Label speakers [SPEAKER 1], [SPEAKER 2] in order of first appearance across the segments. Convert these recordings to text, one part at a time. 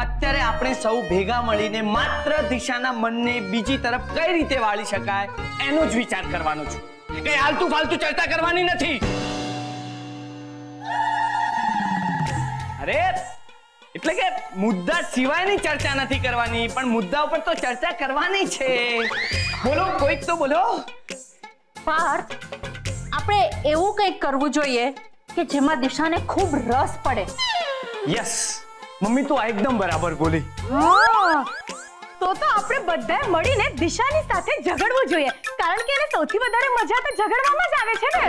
[SPEAKER 1] અત્યારે આપણે સૌ ભેગા મળીને માત્ર દિશાના મનને બીજી તરફ કઈ રીતે વાળી શકાય એનો જ વિચાર કરવાનો છે. કઈ આલતુ ફાલતુ ચર્ચા કરવાની નથી. અરે એટલે કે મુદ્દા સિવાયની ચર્ચા નથી કરવાની, પણ મુદ્દા ઉપર તો ચર્ચા કરવાની છે. બોલો, કોઈક તો બોલો.
[SPEAKER 2] પાર્થ, આપણે એવું કંઈક કરવું જોઈએ કે જેમાં દિશાને ખૂબ રસ પડે.
[SPEAKER 1] યસ મમ્મી, તું આ એકદમ બરાબર બોલી.
[SPEAKER 2] તો આપણે બધાએ મળીને દિશાની સાથે ઝઘડવું જોઈએ, કારણ કે એને સૌથી વધારે મજા તો ઝઘડવામાં જ આવે છે ને.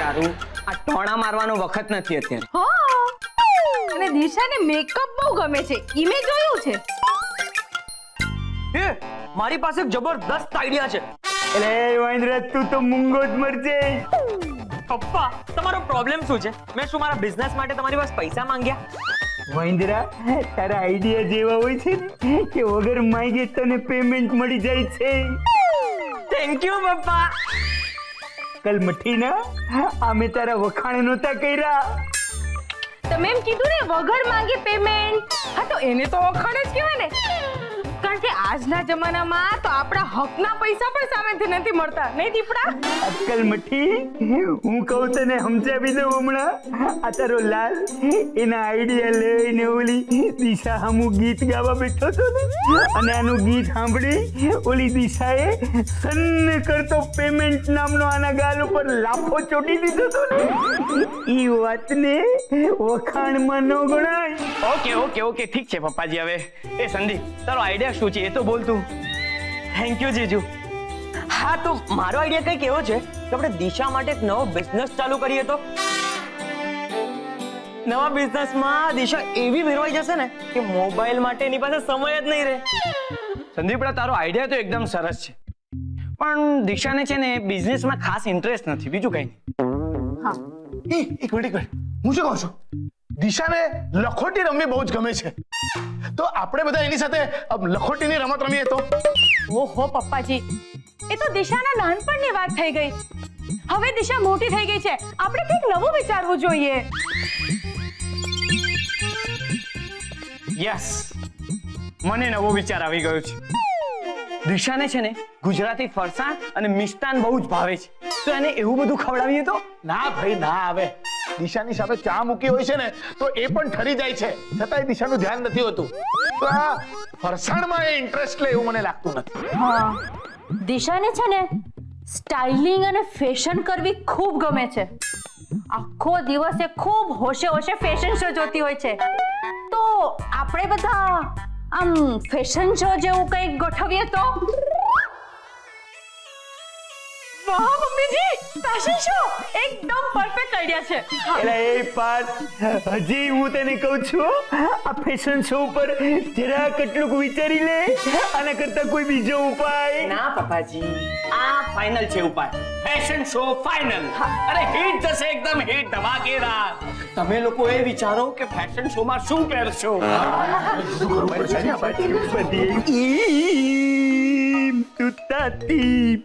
[SPEAKER 1] ચારુ, આ ટોણા મારવાનો વખત નથી અત્યારે.
[SPEAKER 2] અને દિશાને મેકઅપ બહુ ગમે છે, ઈ મેં જોયું છે.
[SPEAKER 1] મારી પાસે જબરદસ્ત આઈડિયા છે.
[SPEAKER 3] એટલે વાંદરા, તું તો મૂંગો જ મરજે.
[SPEAKER 4] પપ્પા, તમારો પ્રોબ્લેમ શું છે? મેં શું મારા બિઝનેસ માટે તમારી પાસે પૈસા માંગ્યા?
[SPEAKER 3] વાંદરા, તારા આઈડિયા જેવા હોય છે ને કે વગર માંગે તને પેમેન્ટ મળી જાય છે.
[SPEAKER 4] થેન્ક યુ પપ્પા.
[SPEAKER 3] કલ મઠીના અમે તારા વખાણ નહોતા કર્યા.
[SPEAKER 2] તમે એમ કીધું ને વગર માંગે પેમેન્ટ. હા, તો એને તો વખાણ જ કહેવાય ને, કારણ કે આજના જમાનામાં તો આપણા હકના પૈસા પણ સામેથી નથી મળતા, નહીં દીપડા?
[SPEAKER 3] અક્કલ મઠી, હું કહું તને સમજાવી દઉં હમણાં. આ તારો લાલ એના આઈડિયા લઈને ઓલી દિશા સામું ગીત ગાવા બેઠો હતો ને, અને આનું ગીત સાંભળી ઓલી દિશાએ સન્ન કરતો પેમેન્ટ નામનો આના ગાલ ઉપર લાફો ચોટી દીધો હતો ને. ઈ વાતને વખાણમાં ન ગણાય.
[SPEAKER 1] ઓકે ઓકે ઓકે, ઠીક છે પપ્પાજી. હવે એ સંદીપ, તારો આઈડિયા શું છે એ તો બોલ તું.
[SPEAKER 4] થેન્ક યુ જીજુ. હા, તો મારો આઈડિયા કંઈક એવો છે કે આપણે દિશા માટે એક નવો બિઝનેસ ચાલુ કરીએ તો. નવા બિઝનેસમાં દિશા એવી ભેરવાઈ જશે ને કે મોબાઈલ માટે એની પાસે સમય જ નહીં રહે.
[SPEAKER 1] સંદીપડા, તારો આઈડિયા તો એકદમ સરસ છે, પણ દિશાને છે ને બિઝનેસમાં ખાસ ઇન્ટરેસ્ટ નથી, બીજું કઈ નહીં.
[SPEAKER 5] એક મિનિટ, હું શું કહું છું, દિશાને લખોટી રમવી બહુ જ ગમે છે, તો આપણે બધા એની સાથે લખોટીની રમત રમીએ તો.
[SPEAKER 2] ઓહો પપ્પાજી, એ તો દિશાના નાનપણની વાત થઈ ગઈ. હવે દિશા મોટી થઈ ગઈ છે, આપણે કંઈક નવું વિચારવું જોઈએ.
[SPEAKER 1] યસ, મને નવો વિચાર આવી ગયો છે. દિશાને છે ને ગુજરાતી ફરસાણ અને મિષ્ટાન બહુ જ ભાવે છે, તો એને એવું બધું ખવડાવીએ તો.
[SPEAKER 5] ના ભાઈ ના, આવે દિશાની સામે ચા મૂકી હોય છે ને તો એ પણ ઠરી જાય છે, છતાંય દિશાનું ધ્યાન નથી હોતું. તો આ ફરસાણમાં એ ઇન્ટરેસ્ટ લે એવું મને લાગતું નથી.
[SPEAKER 2] હા, દિશાને છે ને સ્ટાઇલિંગ અને ફેશન કરવી ખૂબ ગમે છે. આખો દિવસ એ ખૂબ હોશે હોશે ફેશન શો જોતી હોય છે. તો આપણે બધા આમ ફેશન શો જેવું કંઈક ગોઠવીએ તો. વાહ મમ્મીજી, ફેશન શો એકદમ પરફેક્ટ આઈડિયા છે.
[SPEAKER 3] એટલે એ પાર્થ, હજી હું તને કહું છું, આ ફેશન શો ઉપર જરા કેટલુંક વિચારી લે. આના કરતા કોઈ બીજો ઉપાય?
[SPEAKER 1] ના પપ્પાજી, આ ફાઇનલ છે ઉપાય. Fashion show final. અરે હિટ જશે, એકદમ હિટ, ધમાકેદાર. તમે લોકો એ વિચારો કે ફેશન શો માં શું પહેરશો.
[SPEAKER 3] ઈમ તુતા તીમ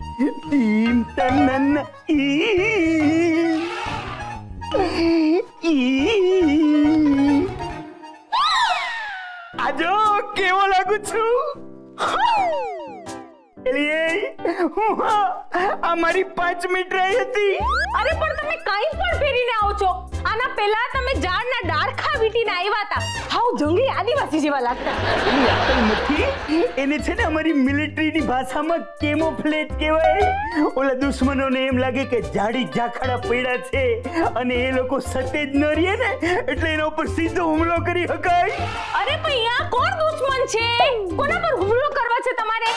[SPEAKER 3] તીમ તનન ઈમ ઈમ. આજો કેવો લાગુ છું? આ મારી 5 મિનિટ રહી હતી.
[SPEAKER 2] અરે પણ તમે કઈ પણ ફેરીને આવો છો. આના પહેલા તમે ઝાડના ડાળખા વીટીને આવ્યા હતા. હાવ જંગલી આદિવાસી જેવા લાગતા.
[SPEAKER 3] એની અક્કલ નથી. એને છે ને અમારી મિલિટરીની ભાષામાં કેમોફ્લેજ કહેવાય. ઓલા દુશ્મનોને એમ લાગે કે જાડી ઝાખડા પડ્યા છે અને એ લોકો સતેજ ન રહે ને, એટલે એના ઉપર સીધો હુમલો કરી શકાય.
[SPEAKER 2] અરે પણ આ કોણ દુશ્મન છે? કોના પર હુમલો કરવા છે તમારે?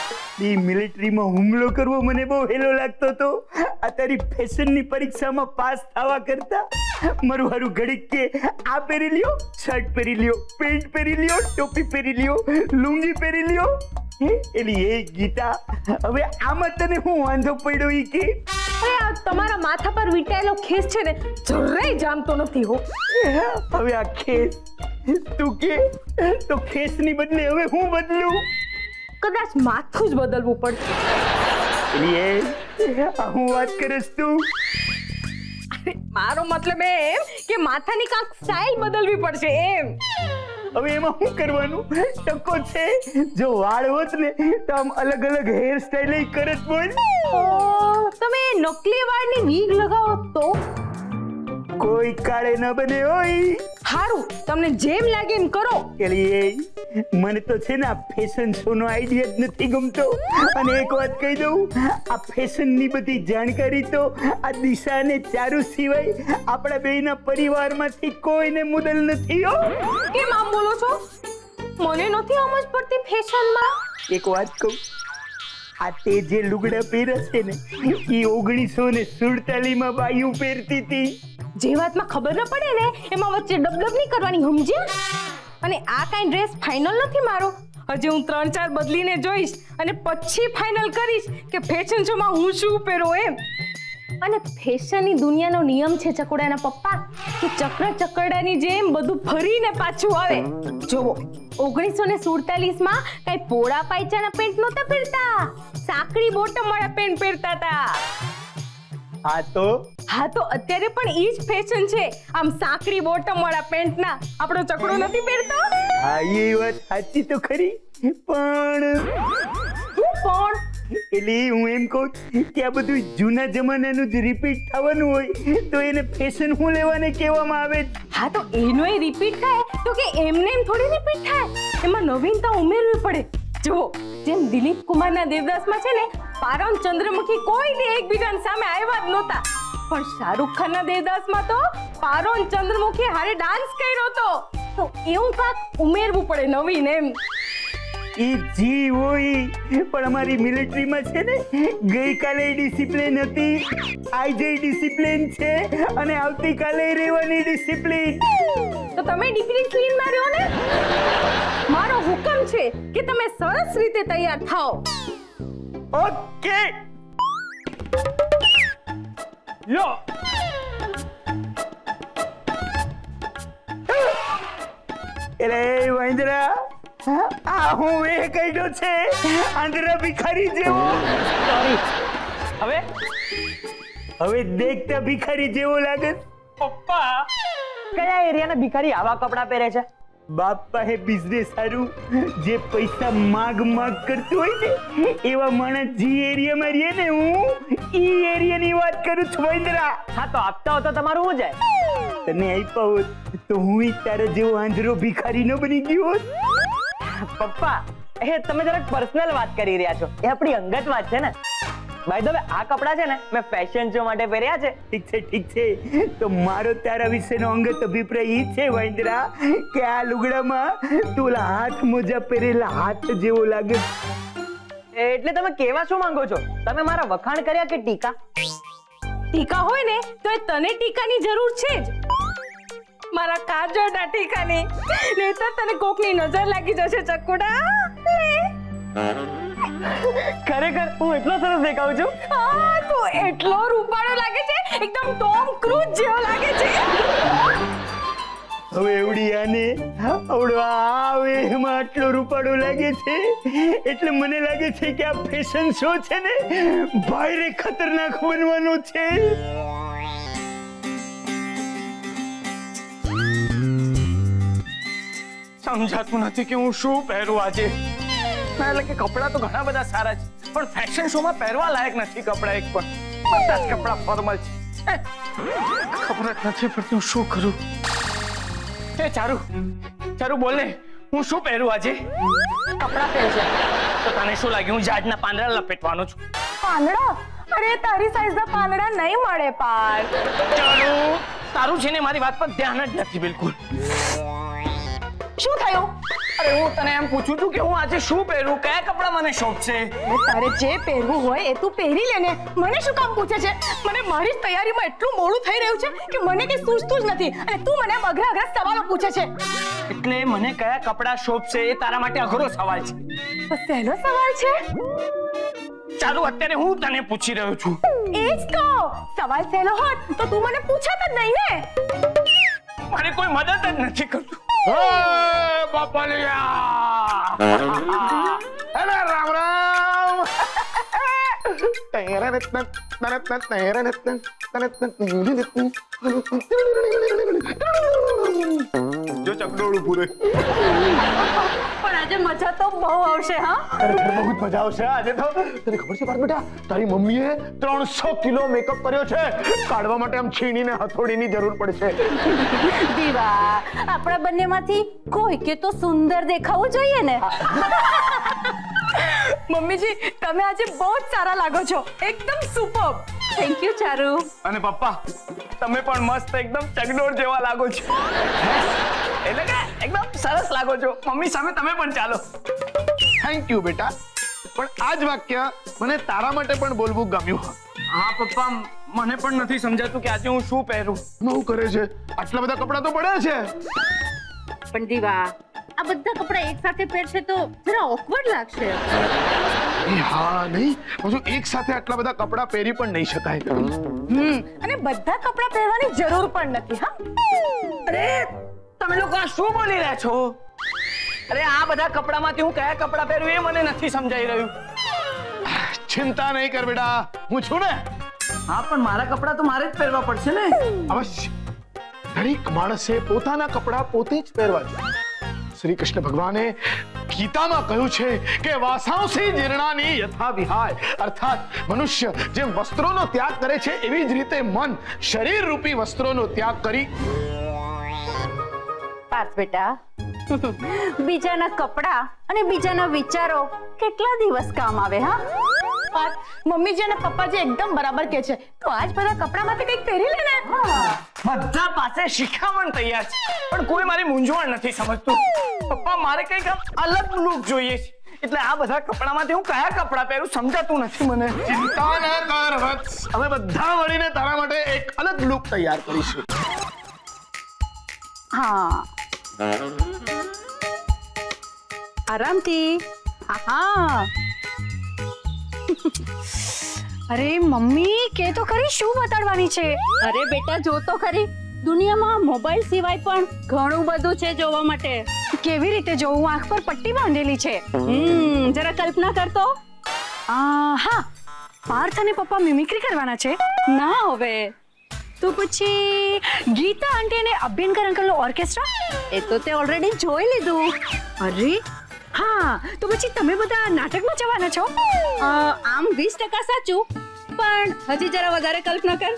[SPEAKER 3] એ મિલિટરીમાં હુમલો કરવો મને બહુ હેલો લાગતો હતો. આ તારી ફેશનની પરીક્ષામાં પાસ થવા કરતા મારું હારું ઘડીક કે આ પહેરી લ્યો, શર્ટ પહેરી લ્યો, પેન્ટ પહેરી લ્યો, ટોપી પહેરી લ્યો, લુંગી પહેરી લ્યો. એલી એ ગીતા, હવે આમાં તને હું વાંધો પડ્યો ઈ કે?
[SPEAKER 2] અરે આ તમારા માથા પર વીંટાયેલો ખેસ છે ને, જરાય જામતો નથી હો.
[SPEAKER 3] હવે આ ખેસ તું કે તો ખેસની બદલે હવે હું બદલું?
[SPEAKER 2] કદાચ માથું જ બદલવું પડશે.
[SPEAKER 3] એલી એ હું વાત કરીશ તું?
[SPEAKER 6] મારો મતલબ એમ કે માથાની કાંક સ્ટાઇલ બદલવી પડશે એમ.
[SPEAKER 3] હવે એમાં શું કરવાનું? ટકો છે, જો વાળ હોત ને તો આમ અલગ અલગ હેર સ્ટાઇલ કરત બોલ.
[SPEAKER 2] તમે નકલી વાળની વીગ લગાવો તો
[SPEAKER 3] કોઈ કાળે ન બને હોય.
[SPEAKER 6] હારું, તમને જેમ લાગે એમ કરો.
[SPEAKER 3] એલી મને તો છે ને આ ફેશન શો નો આઈડિયા જ નથી ગમતો. અને એક વાત કહી દઉં, આ ફેશન ની બધી જાણકારી તો આ દિશા અને ચારુ સિવાય આપણા બેયના પરિવારમાંથી કોઈને મુદલ નથી હો.
[SPEAKER 6] કેમ આમ બોલો છો? મને નથી સમજ પડતી ફેશનમાં.
[SPEAKER 3] એક વાત કહું, આ તે જે લુગડા પહેરે છે ને એ 1947 માં બાયું પહેરતી હતી.
[SPEAKER 6] જે વાતમાં ખબર ન પડે ને એમાં વચ્ચે ડબડબ નહીં કરવાની, સમજ્યા? અને આ કાંઈ ડ્રેસ ફાઇનલ નથી મારો. હજી હું 3-4 બદલીને જોઈશ અને પછી ફાઇનલ કરીશ કે ફેશન શોમાં હું શું પહેરું એમ. અને ફેશનની દુનિયાનો નિયમ છે ચકોડાના પપ્પા કે ચક્રડાની જેમ બધું ફરીને પાછું આવે. જોવો, 1947 માં કઈ પોળા પાયચાના પેન્ટ નહોતા પહેરતા, સાંકડી બોટમ વાળા પેન્ટ પહેરતા હતા. હા તો અત્યારે પણ ઈ જ ફેશન છે, આમ સાંકડી બોટમ વાળા પેન્ટ ના. આપણો ચકડો નથી પહેરતો.
[SPEAKER 3] હા એ વાત સાચી તો ખરી, પણ એટલે હું એમ કહું કે આ બધું જૂના જમાનાનું જ રિપીટ થવાનું હોય તો એને ફેશન હું લેવાને કહેવામાં આવે.
[SPEAKER 6] હા તો એનોય રિપીટ થાય તો કે એમને એમ થોડી રિપીટ થાય, એમાં નવીનતા ઉમેરવી પડે. જો જેમ દિલીપ કુમારના દેવદાસમાં છે ને પારન ચંદ્રમુખી કોઈ દે એકબીજાની સામે આવ્યા જ નહોતા, પણ શાહરુખ ખાનના દેવદાસમાં તો પારન ચંદ્રમુખી હારે ડાન્સ કર્યો હતો. તો એવું કાંક ઉમેરવું પડે નવીન એમ.
[SPEAKER 3] એ જી હોય, પણ અમારી મિલિટરીમાં છે ને ગઈકાલે ડિસિપ્લિન હતી, આજે ડિસિપ્લિન છે અને આવતીકાલે રહેવાની ડિસિપ્લિન.
[SPEAKER 6] તો તમે ડિસિપ્લિનમાં રહ્યો ને. મારો હુકમ છે કે તમે સરસ રીતે તૈયાર થાઓ.
[SPEAKER 3] ઓકે લો. એલે વાંદરા, આ હું એ કઈડો છે આંધળા ભિખારી જેવો.
[SPEAKER 4] હવે
[SPEAKER 3] હવે દેખતા ભિખારી જેવો લાગે.
[SPEAKER 4] પપ્પા, કયા એરિયાના ભિખારી આવા કપડાં પહેરે છે?
[SPEAKER 3] બાપા હે બિઝનેસ સારું, જે પૈસા માગ કરતું હોય ને એવા માણસ જે એરિયામાં રહે ને, હું ઈ એરિયાની વાત કરું છું વાંદરા.
[SPEAKER 4] હા તો આપતા હો તો તમારું શું જાય?
[SPEAKER 3] તને આપ્યા હોત તો હું તારા જેવો આંધળો ભિખારી ન બની ગયો હોત.
[SPEAKER 4] પપ્પા, એ તમે જરાક પર્સનલ વાત કરી રહ્યા છો, એ આપણી અંગત વાત છે ને. બાય ધ વે, આ કપડા છે ને મેં ફેશન શો માટે પહેર્યા છે.
[SPEAKER 3] ઠીક છે. તો મારો તારા વિશેનો અંગત અભિપ્રાય એ છે વાંદરા કે આ લુગડામાં તું ઓલા હાથ મોજા પહેરેલા હાથ જેવો લાગે.
[SPEAKER 4] એટલે તમે કેવા શું માંગો છો? તમે મારા વખાણ કર્યા કે ટીકા?
[SPEAKER 6] ટીકા હોય ને તો એ તને ટીકાની જરૂર છે જ, મારા કાજળના ટીકાની. નહીંતર તને કોકની નજર લાગી જશે ચકુડા.
[SPEAKER 4] ખરેખર હું એટલો સરસ દેખાઉં છું?
[SPEAKER 6] હા, તું એટલો રૂપાળો લાગે છે, એકદમ ટોમ ક્રૂઝ જેવો લાગે છે.
[SPEAKER 3] હવે એવડી આને આવડો આવે એમાં આટલો રૂપાળો લાગે છે એટલે મને લાગે છે કે આ ફેશન શો છે ને ભારે ખતરનાક બનવાનો છે.
[SPEAKER 1] સમજાતું નથી કે હું શું પહેરું આજે. એટલે કે કપડા તો ઘણા બધા સારા છે, પણ ફેશન શો માં પહેરવા લાયક નથી કપડા એક પણ. બધા જ કપડા ફોર્મલ છે. ખબર જ નથી પડતી હું શું કરું. એ ચારુ બોલ ને, હું શું પહેરું આજે?
[SPEAKER 6] કપડા પહેરશે
[SPEAKER 1] તો તને શું લાગે હું ઝાડના પાંદડા લપેટવાનો છું?
[SPEAKER 6] પાંદડા? અરે તારી સાઈઝના પાંદડા નહીં મળે પાર.
[SPEAKER 1] ચારુ, તારું છે ને મારી વાત પર ધ્યાન જ નથી બિલકુલ.
[SPEAKER 6] શું થયું?
[SPEAKER 1] અરે હું તને એમ પૂછું છું કે હું આજે શું પહેરું, કયા કપડા મને શોભશે?
[SPEAKER 6] તારે જે પહેરવું હોય એ તું પહેરી લે ને, મને શું કામ પૂછે છે? મને મારી જ તૈયારીમાં એટલું મોડું થઈ રહ્યું છે કે મને કઈ સૂઝતું જ નથી અને તું મને અઘરા સવાલો પૂછે છે.
[SPEAKER 1] એટલે મને કયા કપડા શોભશે એ તારા માટે અઘરો સવાલ છે.
[SPEAKER 6] તો સહેલો સવાલ છે.
[SPEAKER 1] ચાલુ, અત્યારે હું તને પૂછી રહ્યો છું.
[SPEAKER 6] એ જ તો સવાલ સહેલો હોત તો તું મને પૂછત જ નહીં ને.
[SPEAKER 1] મારે કોઈ મદદ જ નથી કરતું.
[SPEAKER 5] બાપલિયા, અરે રામ રામ. જો ચકડોળું પૂરે.
[SPEAKER 2] પણ આજે મજા તો બહુ આવશે હા.
[SPEAKER 5] ખરેખર બહુ જ મજા આવશે આજે તો. તને ખબર છે પાર્થ બેટા, તારી મમ્મીએ 300 કિલો મેકઅપ કર્યો છે. કાઢવા માટે આમ છીણીને હથોડીની જરૂર પડશે.
[SPEAKER 2] દીવા, આપણા બંનેમાંથી કોઈ કે તો સુંદર દેખાવું જોઈએ ને.
[SPEAKER 6] મમ્મીજી તમે આજે બહુ જ સારા લાગો છો, એકદમ સુપર.
[SPEAKER 2] થેન્ક યુ ચારુ.
[SPEAKER 1] અને પપ્પા તમે પણ મસ્ત એકદમ ચગડોળ જેવા લાગો છો. એટલે કે એકદમ સરસ લાગો છો. મમ્મી સામે તમે પણ ચાલો.
[SPEAKER 5] થેન્ક યુ બેટા, પણ આ જ વાક્ય મને તારા માટે પણ બોલવું ગમ્યું.
[SPEAKER 1] હા પપ્પા, મને પણ નથી સમજાતું કે આજે હું શું પહેરું.
[SPEAKER 5] બહુ કરે છે, આટલા બધા કપડાં તો પડ્યા છે.
[SPEAKER 2] પણ દીવા, આ બધા કપડા એક સાથે પહેરશે તો જરા ઓકવર્ડ લાગશે.
[SPEAKER 5] એ હા નહીં, હજુ એક સાથે આટલા બધા કપડાં પહેરી પણ નહીં શકાય.
[SPEAKER 6] અને બધા કપડાં પહેરવાની જરૂર પણ નથી હા.
[SPEAKER 1] અરે તમે લોકો આ શું બોલી રહ્યા છો? અરે આ બધા કપડામાંથી હું કયા કપડાં પહેરું એ મને નથી સમજાઈ રહ્યું.
[SPEAKER 5] ચિંતા નહીં કર બેટા, હું છું ને.
[SPEAKER 1] હા પણ મારા કપડાં તો મારે જ પહેરવા પડશે ને.
[SPEAKER 5] અવશ્ય, દરેક માણસે પોતાના કપડાં પોતે જ પહેરવા જોઈએ. શ્રી કૃષ્ણ ભગવાને ગીતામાં કહ્યું છે કે વાસાંસી જીર્ણાની યથા વિહાય, અર્થાત મનુષ્ય જેમ વસ્ત્રોનો ત્યાગ કરે છે એવી જ રીતે મન શરીર રૂપી વસ્ત્રોનો ત્યાગ કરી.
[SPEAKER 2] પાર્થ બેટા, બીજાના કપડા અને બીજાના વિચારો કેટલા દિવસ કામ આવે હા.
[SPEAKER 6] મમ્મીજી અને પપ્પાજી એકદમ બરાબર કે છે, તો આજ બધા કપડામાંથી કંઈક પહેરી લે ને.
[SPEAKER 1] બધા પાસે શિખામણ તૈયાર છે, પણ કોઈ મારી મૂંઝવણ નથી સમજતું. પપ્પા મારે કંઈક અલગ લુક જોઈએ છે, એટલે આ બધા કપડામાંથી હું કયા કપડાં પહેરું સમજાતું નથી મને.
[SPEAKER 5] ચિંતા ન કર વત્સ, અમે બધા મળીને તારા માટે એક અલગ લુક તૈયાર કરીશું.
[SPEAKER 2] હા, આરામથી. હા.
[SPEAKER 6] અરે મમ્મી કે તો ખરી શું બતાડવાની છે?
[SPEAKER 2] અરે બેટા જો તો ખરી, દુનિયામાં મોબાઈલ સિવાય પણ ઘણું બધું છે જોવા માટે.
[SPEAKER 6] કેવી રીતે જોવું? આંખ પર પટ્ટી બાંધેલી છે.
[SPEAKER 2] જરા કલ્પના કરતો.
[SPEAKER 6] હા, પાર્થ અને પપ્પા મિમિક્રી કરવાના છે.
[SPEAKER 2] ના હવે
[SPEAKER 6] તો પછી ગીતા આંટી અને અભ્યંકર અંકલનો ઓર્કેસ્ટ્રા?
[SPEAKER 2] એ તો તે ઓલરેડી જોઈ લીધું.
[SPEAKER 6] અરે હા, તો પછી તમે બધા નાટકમાં જવાના છો?
[SPEAKER 2] આમ 20% સાચું, પણ હજી જરા વધારે કલ્પના કર.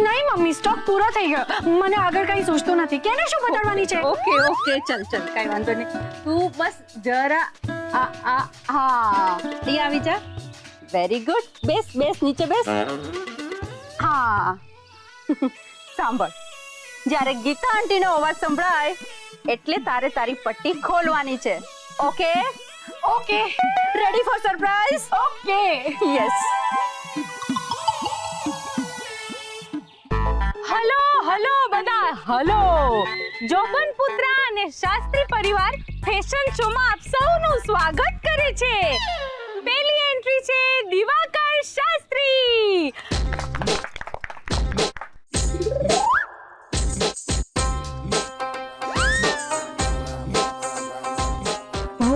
[SPEAKER 6] નહીં મમ્મી, સ્ટોક પૂરો થઈ ગયો. મને આગળ કઈ સૂચતું નથી. કેને શું બતાડવાની છે?
[SPEAKER 2] ઓકે ઓકે, ચલ ચલ, કઈ વાંધો નહીં. તું બસ જરા હા અહીં આવી જા. Very good. બેસ બેસ, નીચે બેસ. હા. સાંભળ, જ્યારે ગીતા આંટીનો અવાજ સંભળાય એટલે તારે તારી પટ્ટી ખોલવાની છે. Okay
[SPEAKER 6] okay,
[SPEAKER 2] ready for surprise?
[SPEAKER 6] Okay.
[SPEAKER 2] Yes.
[SPEAKER 6] Hello hello બધા, હલો. જોબન પુત્ર અને શાસ્ત્રી પરિવાર ફેશન શોમાં આપ સૌનું સ્વાગત કરે છે. પહેલી એન્ટ્રી છે Diwakar Shastri.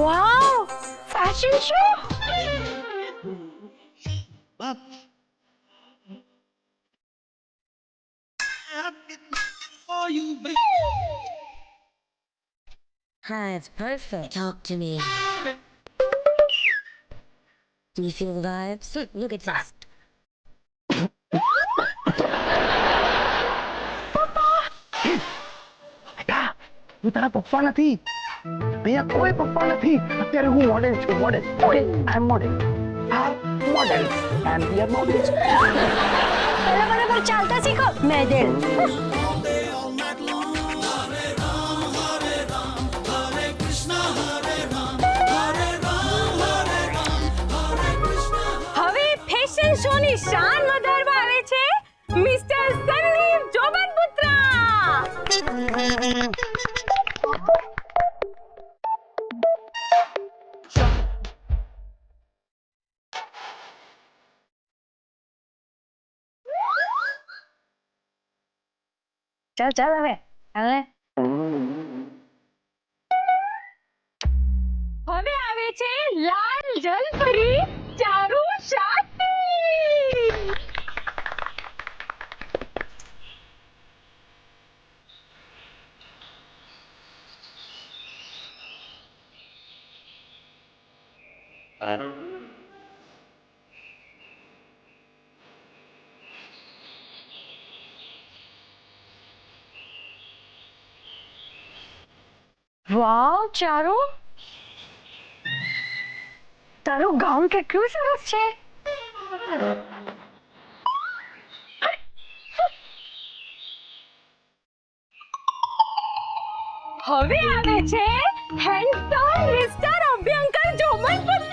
[SPEAKER 6] Wow, fashion show.
[SPEAKER 7] Hi, it's perfect. Talk to me. Do you feel the vibes? Look at this.
[SPEAKER 5] બેટા, હું તારા પપ્પા નથી. અહીંયા કોઈ પપ્પા નથી. અત્યારે હું મોડેલ છું. Model I am model. Model and we are models.
[SPEAKER 6] પહેલા બરાબર ચાલતા શીખો.
[SPEAKER 2] મેડલ.
[SPEAKER 6] હવે ફેશન શો ની શાન વધારવા આવે છે મિસ્ટર સંદીપ જોબનપુત્રા. ચાલ ચાલ હવે હવે આવે છે લાલ જલપરી ચારુ
[SPEAKER 2] વાવ ચારુ, તારું ગાઉન કેટલું સરસ છે.
[SPEAKER 6] હવે આવે છે હેન્ડસમ મિસ્ટર અભ્યંકર જોમન પુત્ર.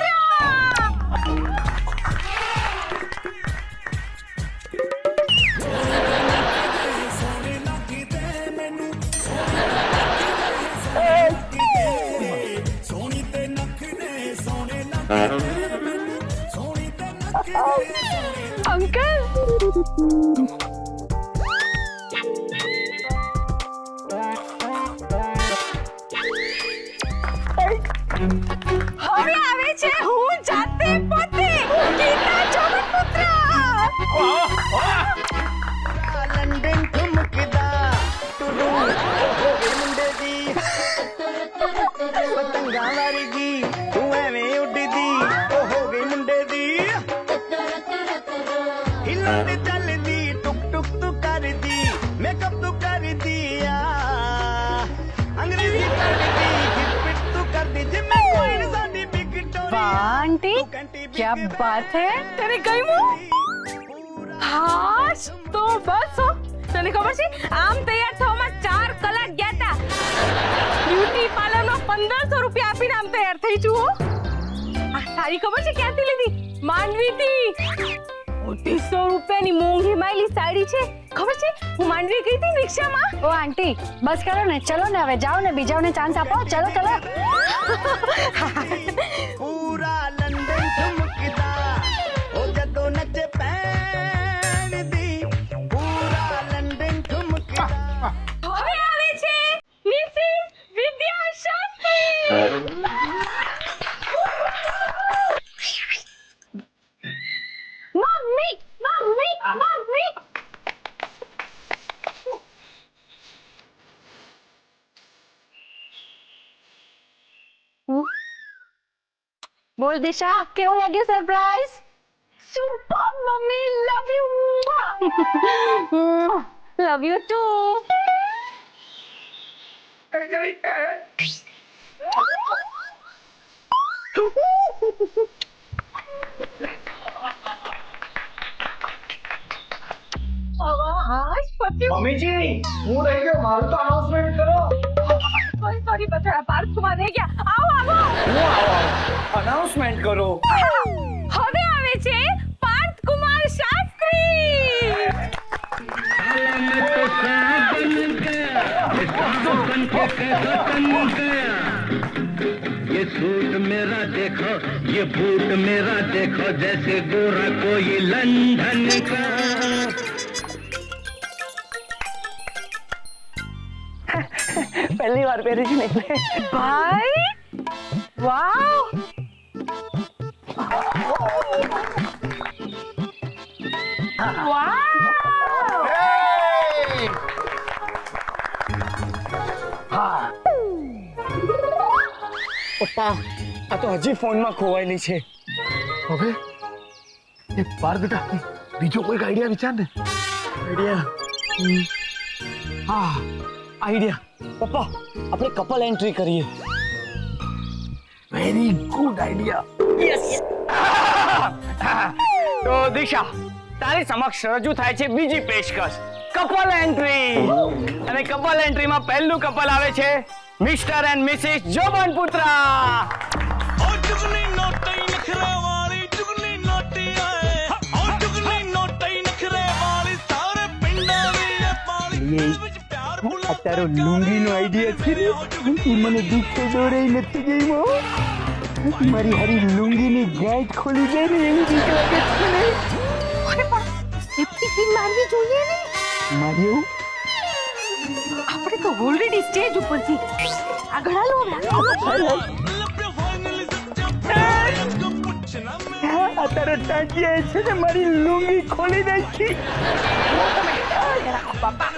[SPEAKER 6] હવે આવે છે હું જાતે પોતે ગીતા જોમન પુત્ર.
[SPEAKER 3] लंदन ठुमकदा टुडू मुंडे दी पतंगा वारगी तू एवें उड़दी ओ हो गई मुंडे दी हिलने चलदी टुक टुक तू कर दी मेकअप तू कर दिया अंग्रेजी कर दी हिट तू कर दी जिम में कोई साडी बिग टोरी
[SPEAKER 2] વાહ આંટી, ક્યા બાત હે.
[SPEAKER 6] તને ગમ્યું? હાશ તો બસ હો. તને ખબર છે આમ તૈયાર થવામાં 4 કલાક ગયા હતા. બ્યુટી પાર્લરમાં 1500 રૂપિયા આપીને આમ તૈયાર થઈ છું હો. આ સાડી ખબર છે ક્યાંથી લીધી? માંડવીથી. 250 રૂપિયાની મોંઘી માયલી સાડી છે. ખબર છે હું માંડવી ગઈ હતી રિક્ષામાં.
[SPEAKER 2] ઓ આંટી બસ કરો ને, ચલો ને હવે જાઓ ને, બીજાઓને ચાન્સ આપો. ચલો ચલો.
[SPEAKER 3] पूरा लंदन ठुमकदा ओ जदों नचे पैण दी पूरा लंदन ठुमकदा.
[SPEAKER 6] હવે આવે છે Mrs Vidya Shastri. Mummy mummy mummy.
[SPEAKER 2] બોલ દિશા, કેવું લાગ્યું surprise? Super mummy, love you. Love you too.
[SPEAKER 1] મમ્મીજી, હું રહી ગયો, મારું તો અનાઉન્સમેન્ટ કરો.
[SPEAKER 6] સોરી બચારા પાર્થ કુમાર રહી ગયા. આવો આવો.
[SPEAKER 1] હું આવો અનાઉન્સમેન્ટ કરો.
[SPEAKER 6] હવે આવે છે પાર્થ કુમાર શાસ્ત્રી.
[SPEAKER 8] ये सूट मेरा देखो, ये बूट मेरा देखो, जैसे गोरा कोई लंदन का.
[SPEAKER 4] પહેલી વાર પહેરી છે ને એટલે.
[SPEAKER 6] ભાઈ વાવ. વાવ.
[SPEAKER 1] પપ્પા, આ તો હજી ફોનમાં ખોવાયેલી છે.
[SPEAKER 5] હવે એ બાર બેટા, બીજો કોઈક આઈડિયા વિચાર ને.
[SPEAKER 1] હા, આઈડિયા. પપ્પા, આપણે કપલ એન્ટ્રી કરીએ.
[SPEAKER 5] Very good idea.
[SPEAKER 1] તો દિશા, તારી સમક્ષ રજૂ થાય છે બીજી પેશકશ, કપલ એન્ટ્રી. અને કપલ એન્ટ્રીમાં પહેલું કપલ આવે છે મિસ્ટર એન્ડ મિસિસ જોબન પુત્રા.
[SPEAKER 3] આ તારો લુંગીનો આઈડિયા છે ને, એ મને દુઃખે દોરે નથી ગઈ. મારી હારી લુંગીની ગાંઠ ખોલી જાય ને એવી બીક લાગે છે ને.
[SPEAKER 6] સેફ્ટી પિન મારવી જોઈએ ને.
[SPEAKER 3] મારી
[SPEAKER 6] આપણે તો ઓલરેડી સ્ટેજ ઉપર છીએ. આગળ હાલો.
[SPEAKER 3] આ તારો ટાંટિયા છે ને મારી લુંગી ખોલી નાખી.
[SPEAKER 6] બાપા